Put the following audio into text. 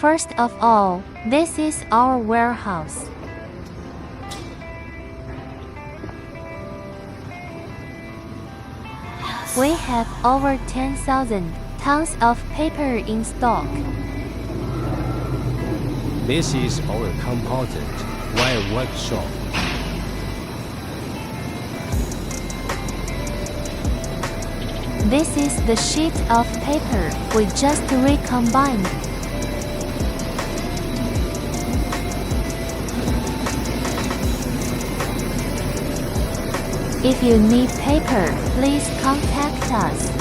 First of all, this is our warehouse. We have over 10,000 tons of paper in stock. This is our composite wire workshop. This is the sheet of paper we just recombined. If you need paper, please contact us.